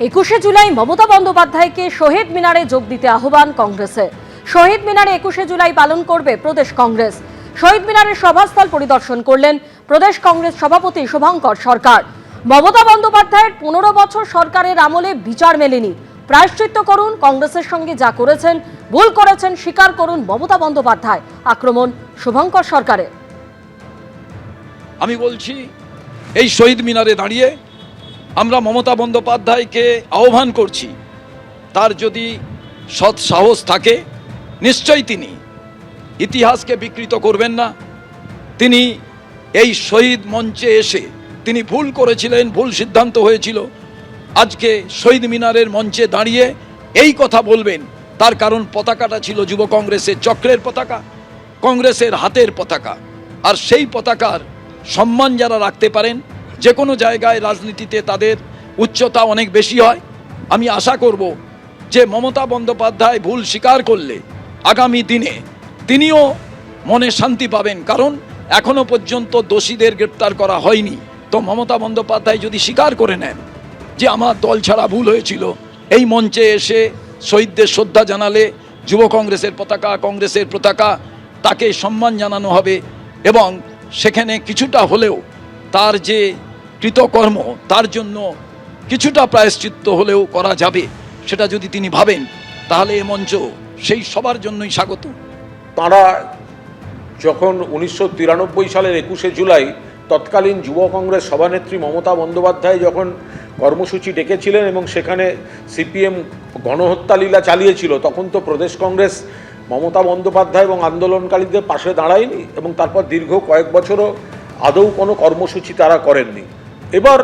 21শে জুলাই মমতা বন্দ্যোপাধ্যায়কে শহীদ মিনারে যোগ দিতে আহ্বান কংগ্রেসের। শহীদ মিনারে 21শে জুলাই পালন করবে প্রদেশ কংগ্রেস। শহীদ মিনারের সভাস্থল পরিদর্শন করলেন প্রদেশ কংগ্রেস সভাপতি শুভঙ্কর সরকার। মমতা বন্দ্যোপাধ্যায়ের 15 বছর সরকারের আমলে বিচার মেলেনি। প্রায়শ্চিত্ত করুন, কংগ্রেসের সঙ্গে যা করেছেন, ভুল করেছেন স্বীকার করুন মমতা বন্দ্যোপাধ্যায়। আক্রমণ শুভঙ্কর সরকারের। আমি বলছি, এই শহীদ মিনারে দাঁড়িয়ে আমরা মমতা বন্দ্যোপাধ্যায়কে আহ্বান করছি, তার যদি সৎ সাহস থাকে নিশ্চয়ই তিনি ইতিহাসকে বিকৃত করবেন না। তিনি এই শহীদ মঞ্চে এসে তিনি ভুল করেছিলেন, ভুল সিদ্ধান্ত হয়েছিল। আজকে শহীদ মিনারের মঞ্চে দাঁড়িয়ে এই কথা বলবেন, তার কারণ পতাকাটা ছিল যুব কংগ্রেসের চক্রের পতাকা, কংগ্রেসের হাতের পতাকা। আর সেই পতাকার সম্মান যারা রাখতে পারেন, যে কোনো জায়গায় রাজনীতিতে তাদের উচ্চতা অনেক বেশি হয়। আমি আশা করব যে মমতা বন্দ্যোপাধ্যায় ভুল স্বীকার করলে আগামী দিনে তিনিও মনে শান্তি পাবেন, কারণ এখনো পর্যন্ত দোষীদের গ্রেপ্তার করা হয়নি। তো মমতা বন্দ্যোপাধ্যায় যদি স্বীকার করে নেন যে আমার দল ছাড়া ভুল হয়েছিল, এই মঞ্চে এসে শহীদদের শ্রদ্ধা জানালে যুব কংগ্রেসের পতাকা, কংগ্রেসের পতাকা, তাকে সম্মান জানানো হবে এবং সেখানে কিছুটা হলেও তার যে কৃতকর্ম, তার জন্য কিছুটা প্রায়শ্চিত্ত হলেও করা যাবে, সেটা যদি তিনি ভাবেন তাহলে এ মঞ্চ সেই সবার জন্যই স্বাগত। তাঁরা যখন 1993 সালের 21শে জুলাই তৎকালীন যুব কংগ্রেস সভানেত্রী মমতা বন্দ্যোপাধ্যায় যখন কর্মসূচি ডেকেছিলেন এবং সেখানে সিপিএম গণহত্যা লীলা চালিয়েছিল, তখন তো প্রদেশ কংগ্রেস মমতা বন্দ্যোপাধ্যায় এবং আন্দোলনকারীদের পাশে দাঁড়ায়নি এবং তারপর দীর্ঘ কয়েক বছরও আদৌ কোনো কর্মসূচি তারা করেননি। এবার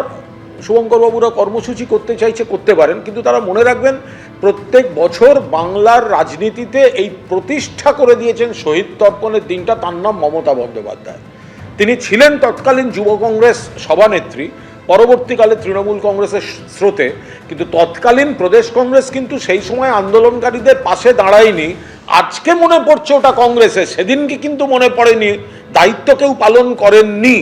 শুভঙ্করবাবুরা কর্মসূচি করতে চাইছে, করতে পারেন, কিন্তু তারা মনে রাখবেন প্রত্যেক বছর বাংলার রাজনীতিতে এই প্রতিষ্ঠা করে দিয়েছেন শহীদ তর্পণের দিনটা, তার নাম মমতা বন্দ্যোপাধ্যায়। তিনি ছিলেন তৎকালীন যুব কংগ্রেস সভানেত্রী, পরবর্তীকালে তৃণমূল কংগ্রেসের স্রোতে, কিন্তু তৎকালীন প্রদেশ কংগ্রেস কিন্তু সেই সময় আন্দোলনকারীদের পাশে দাঁড়ায়নি। আজকে মনে পড়ছে ওটা কংগ্রেসের, সেদিনকে কিন্তু মনে পড়েনি, দায়িত্ব কেউ পালন করেননি।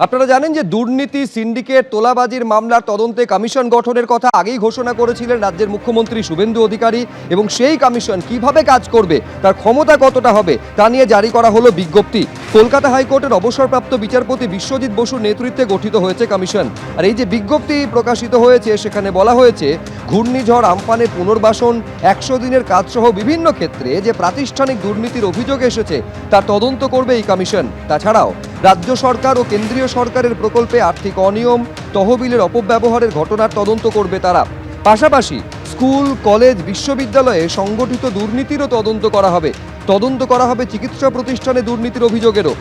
আপনারা জানেন যে দুর্নীতি, সিন্ডিকেট, তোলাবাজির মামলার তদন্তে কমিশন গঠনের কথা আগেই ঘোষণা করেছিলেন রাজ্যের মুখ্যমন্ত্রী শুভেন্দু অধিকারী, এবং সেই কমিশন কিভাবে কাজ করবে, তার ক্ষমতা কতটা হবে, তা নিয়ে জারি করা হলো বিজ্ঞপ্তি। কলকাতা হাইকোর্টের অবসরপ্রাপ্ত বিচারপতি বিশ্বজিৎ বসুর নেতৃত্বে গঠিত হয়েছে কমিশন। আর এই যে বিজ্ঞপ্তি প্রকাশিত হয়েছে, সেখানে বলা হয়েছে ঘূর্ণিঝড় আমফানের পুনর্বাসন, 100 দিনের কাজসহ বিভিন্ন ক্ষেত্রে যে প্রাতিষ্ঠানিক দুর্নীতির অভিযোগ এসেছে তার তদন্ত করবে এই কমিশন। তাছাড়াও রাজ্য সরকার ও কেন্দ্রীয় সরকারের প্রকল্পে আর্থিক অনিয়ম, তহবিলের অপব্যবহারের ঘটনার তদন্ত করবে তারা। পাশাপাশি স্কুল, কলেজ, বিশ্ববিদ্যালয়ে সংগঠিত দুর্নীতিরও তদন্ত করা হবে। তদন্ত করা হবে চিকিৎসা প্রতিষ্ঠানে দুর্নীতির অভিযোগেরও।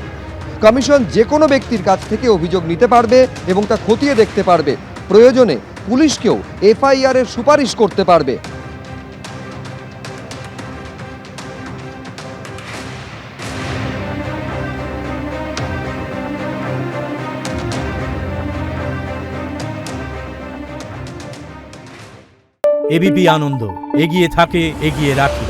কমিশন যে কোনো ব্যক্তির কাছ থেকে অভিযোগ নিতে পারবে এবং তা খতিয়ে দেখতে পারবে। প্রয়োজনে পুলিশকেও এফআইআর এর সুপারিশ করতে পারবে। এবিপি আনন্দ, এগিয়ে থাকে, এগিয়ে রাখে।